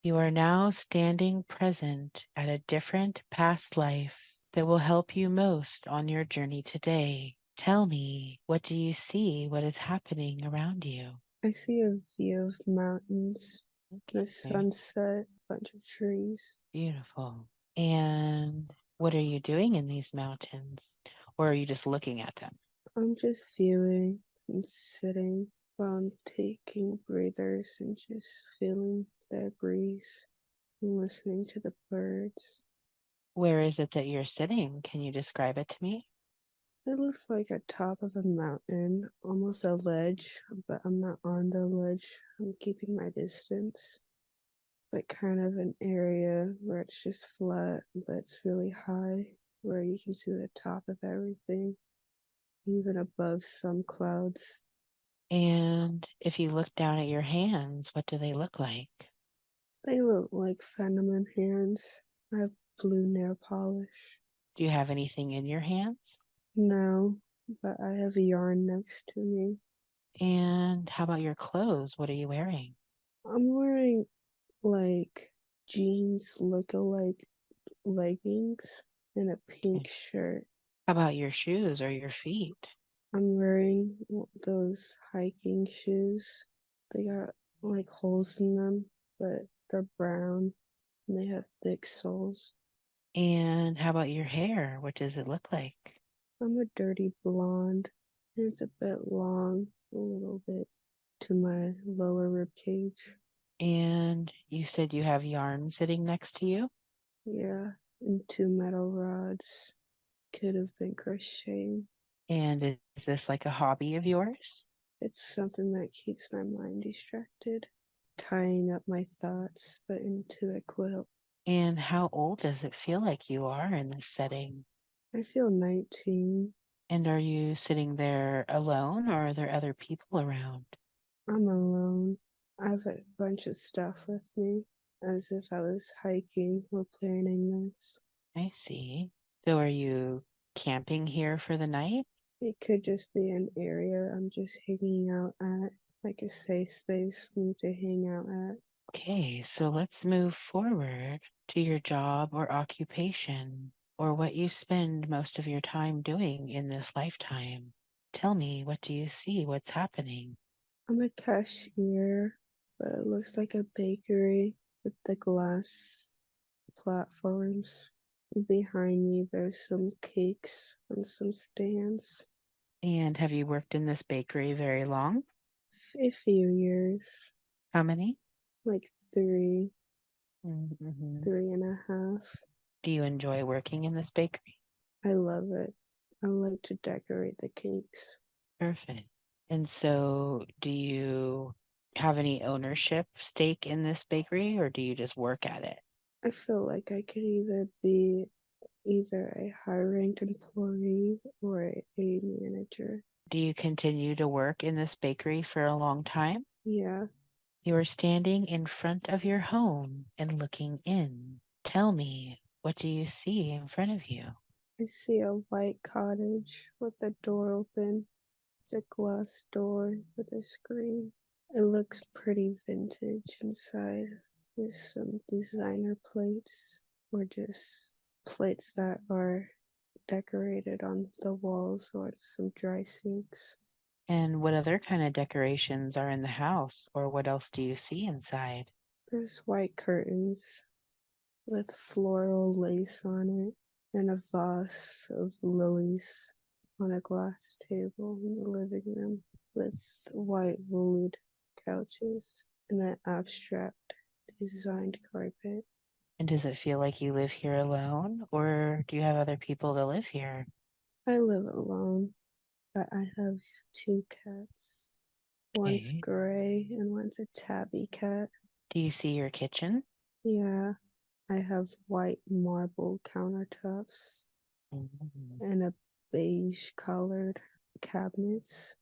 You are now standing present at a different past life that will help you most on your journey today. Tell me, what do you see? What is happening around you? I see a view of mountains, a Okay, sunset, bunch of trees. beautiful. And what are you doing in these mountains? Or are you just looking at them? I'm just viewing and sitting while I'm taking breathers and just feeling the breeze and listening to the birds. Where is it that you're sitting? Can you describe it to me? It looks like a top of a mountain, almost a ledge, but I'm not on the ledge. I'm keeping my distance. Like kind of an area where it's just flat, but it's really high, where you can see the top of everything, even above some clouds. And if you look down at your hands, what do they look like? They look like feminine hands. I have blue nail polish. Do you have anything in your hands? No, but I have a yarn next to me. And how about your clothes? What are you wearing? I'm wearing like jeans look-alike leggings and a pink Okay. shirt. How about your shoes or your feet? I'm wearing those hiking shoes. They got like holes in them, but they're brown and they have thick soles. And how about your hair? What does it look like? I'm a dirty blonde, and it's a bit long, a little bit to my lower rib cage. And you said you have yarn sitting next to you? Yeah, and two metal rods. Could have been crocheting. And is this like a hobby of yours? It's something that keeps my mind distracted. Tying up my thoughts, but into a quilt. And how old does it feel like you are in this setting? I feel 19. And are you sitting there alone or are there other people around? I'm alone. I have a bunch of stuff with me, as if I was hiking or planning this. I see. So are you camping here for the night? It could just be an area I'm just hanging out at, like a safe space for me to hang out at. Okay, so let's move forward to your job or occupation or what you spend most of your time doing in this lifetime. Tell me, what do you see? What's happening? I'm a cashier, but it looks like a bakery with the glass platforms. Behind me, there's some cakes on some stands. And have you worked in this bakery very long? A few years, How many? like three, Mm-hmm. 3.5. Do you enjoy working in this bakery? I love it. I like to decorate the cakes. Perfect. And so, do you have any ownership stake in this bakery or do you just work at it? I feel like I could either be either a high-ranked employee or a manager. Do you continue to work in this bakery for a long time? Yeah, You are standing in front of your home and looking in. Tell me, what do you see in front of you? I see a white cottage with the door open. It's a glass door with a screen. It looks pretty vintage inside with some designer plates or just plates that are decorated on the walls or some dry sinks. And what other kind of decorations are in the house, or what else do you see inside? There's white curtains with floral lace on it and a vase of lilies on a glass table in the living room with white wooled couches and an abstract designed carpet. And does it feel like you live here alone, or do you have other people that live here? I live alone, but I have two cats. One's Okay. gray and one's a tabby cat. Do you see your kitchen? Yeah, I have white marble countertops Mhm. and a beige colored cabinets.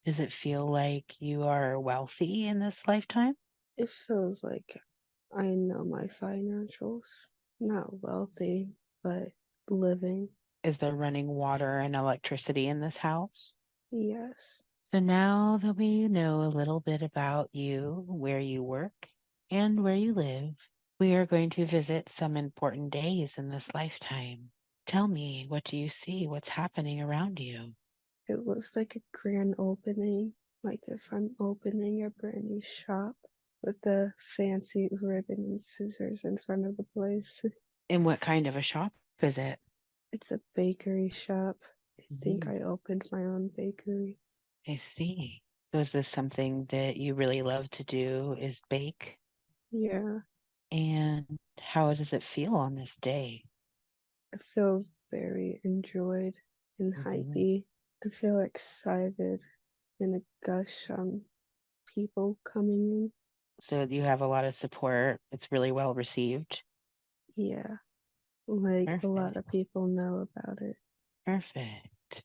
Does it feel like you are wealthy in this lifetime? It feels like I know my financials. Not wealthy, but living. Is there running water and electricity in this house? Yes. So now that we know a little bit about you, where you work, and where you live. We are going to visit some important days in this lifetime. Tell me, what do you see? What's happening around you? It looks like a grand opening, like if I'm opening a brand new shop with a fancy ribbon and scissors in front of the place. And what kind of a shop is it? It's a bakery shop. I think Mhm. I opened my own bakery. I see. So is this something that you really love to do is bake? Yeah, And how does it feel on this day? I feel very enjoyed and Hmm. hypey. I feel excited and a gush on people coming in. So you have a lot of support. It's really well received. Yeah, like a lot Perfect. of people know about it. Perfect.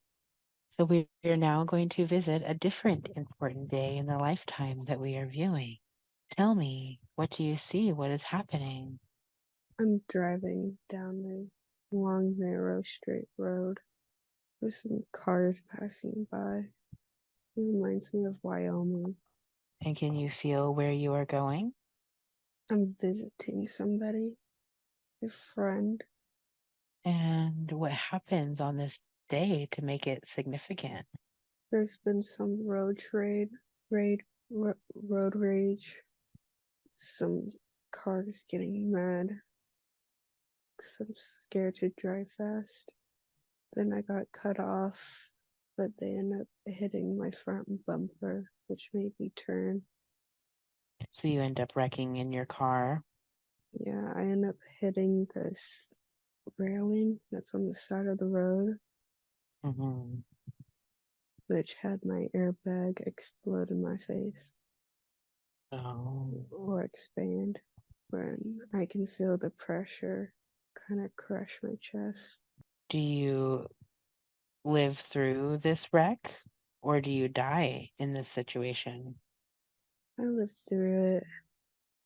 So we are now going to visit a different important day in the lifetime that we are viewing. Tell me, what do you see? What is happening? I'm driving down a long, narrow, straight road with some cars passing by. It reminds me of Wyoming. And can you feel where you are going? I'm visiting somebody, a friend. And what happens on this day to make it significant? There's been some raid, road rage, some cars getting mad, 'cause I'm scared to drive fast. Then I got cut off, but they ended up hitting my front bumper, which made me turn. So you end up wrecking in your car. Yeah, I ended up hitting this railing that's on the side of the road, Hmm. which had my airbag explode in my face Oh. or expand when I can feel the pressure kind of crush my chest. Do you live through this wreck or do you die in this situation? I lived through it,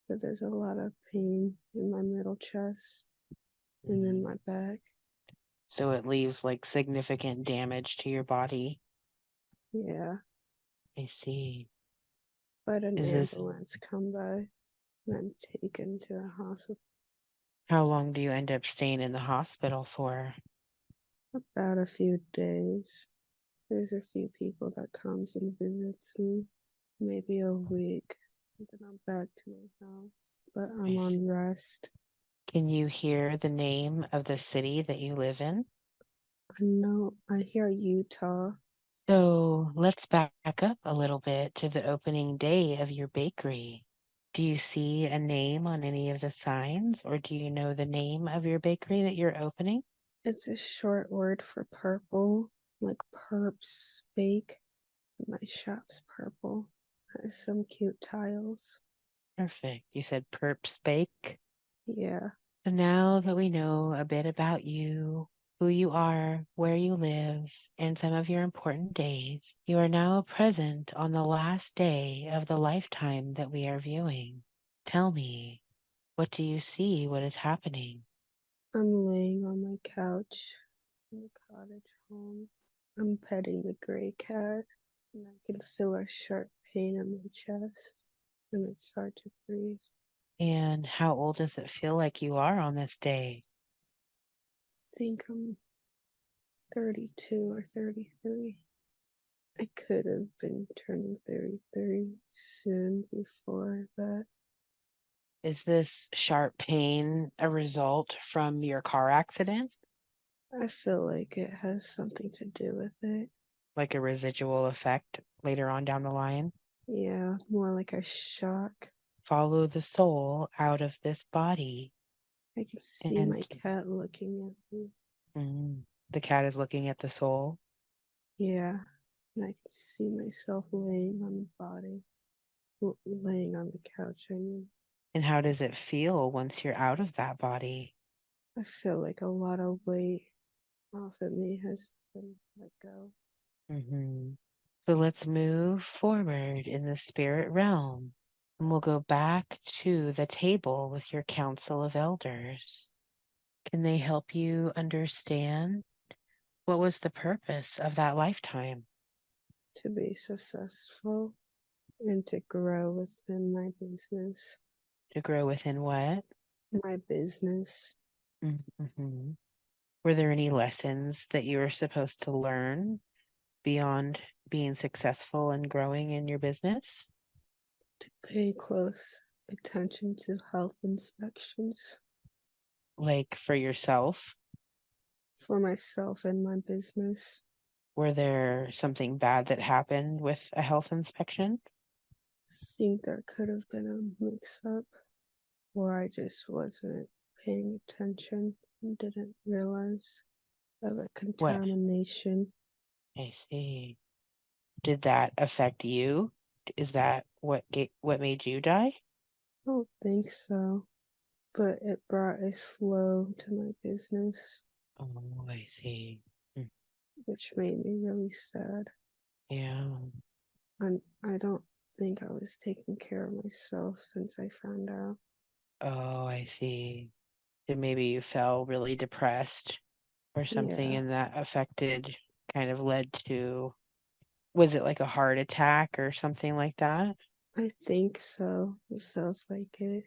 but there's a lot of pain in my middle chest and in Mhm. my back. So it leaves like significant damage to your body. Yeah, I see. but an Is this ambulance come by and I'm taken to a hospital. how long do you end up staying in the hospital for? About a few days. There's a few people that comes and visits me, maybe a week. And then I'm back to my house, but I I'm see. on rest. Can you hear the name of the city that you live in? I know I hear Utah. So let's back up a little bit to the opening day of your bakery. Do you see a name on any of the signs, or do you know the name of your bakery that you're opening? It's a short word for purple, like perps bake. My shop's purple. Has some cute tiles. Perfect. You said Perps Bake. Yeah, So now that we know a bit about you, who you are, where you live, and some of your important days, you are now present on the last day of the lifetime that we are viewing. Tell me, what do you see? What is happening? I'm laying on my couch in the cottage home. I'm petting the gray cat, and I can feel a sharp pain in my chest, and it's hard to breathe. And how old does it feel like you are on this day? I think I'm 32 or 33. I could have been turning 33 soon before that. Is this sharp pain a result from your car accident, I feel like it has something to do with it. like a residual effect later on down the line? Yeah, more like a shock. Follow the soul out of this body. I can see And my cat looking at me. the cat is looking at the soul. Yeah, and I can see myself laying on the body, laying on the couch. I mean, And how does it feel once you're out of that body? I feel like a lot of weight off of me has been let go. Hmm. So let's move forward in the spirit realm. And we'll go back to the table with your council of elders. Can they help you understand what was the purpose of that lifetime? To be successful and to grow within my business. To grow within what? My business. Mm-hmm. Were there any lessons that you were supposed to learn beyond being successful and growing in your business? To pay close attention to health inspections Like for yourself? for myself and my business. Were there something bad that happened with a health inspection? Think there could have been a mix up, or I just wasn't paying attention and didn't realize of a What? contamination. I see. Did that affect you? Is that what made you die? I don't think so, but it brought a slow to my business, Oh, I see. Mm. which made me really sad. Yeah. And I don't think I was taking care of myself since I found out. Oh, I see. And maybe you felt really depressed or something, Yeah, and that kind of led to, was it like a heart attack or something like that? I think so. It feels like it.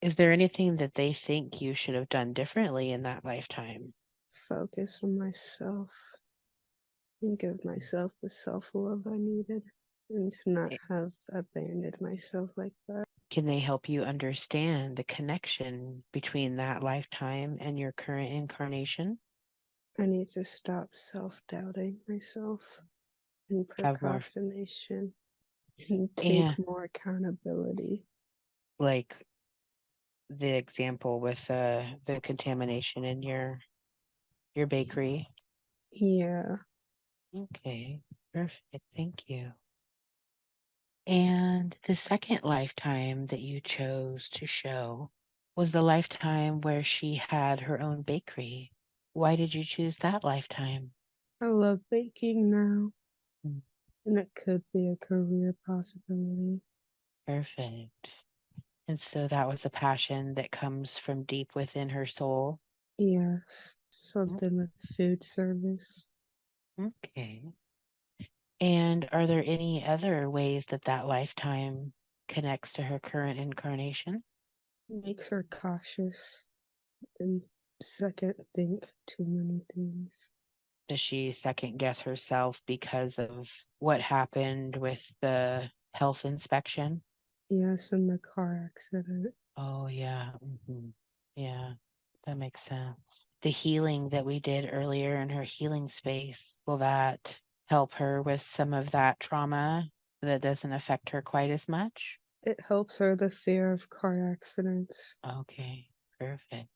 Is there anything that they think you should have done differently in that lifetime? Focus on myself and give myself the self love I needed and to not Eh, have abandoned myself like that. Can they help you understand the connection between that lifetime and your current incarnation? I need to stop self doubting myself and Have more, procrastination and take and more accountability. like the example with the contamination in your bakery. Yeah, Okay, perfect. Thank you. And the second lifetime that you chose to show was the lifetime where she had her own bakery. Why did you choose that lifetime? I love baking now, Mm. and it could be a career possibility. Perfect. And so that was a passion that comes from deep within her soul. Yes, Mm. something with food service. Okay. And are there any other ways that that lifetime connects to her current incarnation? Makes her cautious and second think too many things. Does she second guess herself because of what happened with the health inspection? Yes, in the car accident. Oh, yeah. Yeah, that makes sense. The healing that we did earlier in her healing space, will that help her with some of that trauma that doesn't affect her quite as much? It helps her the fear of car accidents. Okay, perfect.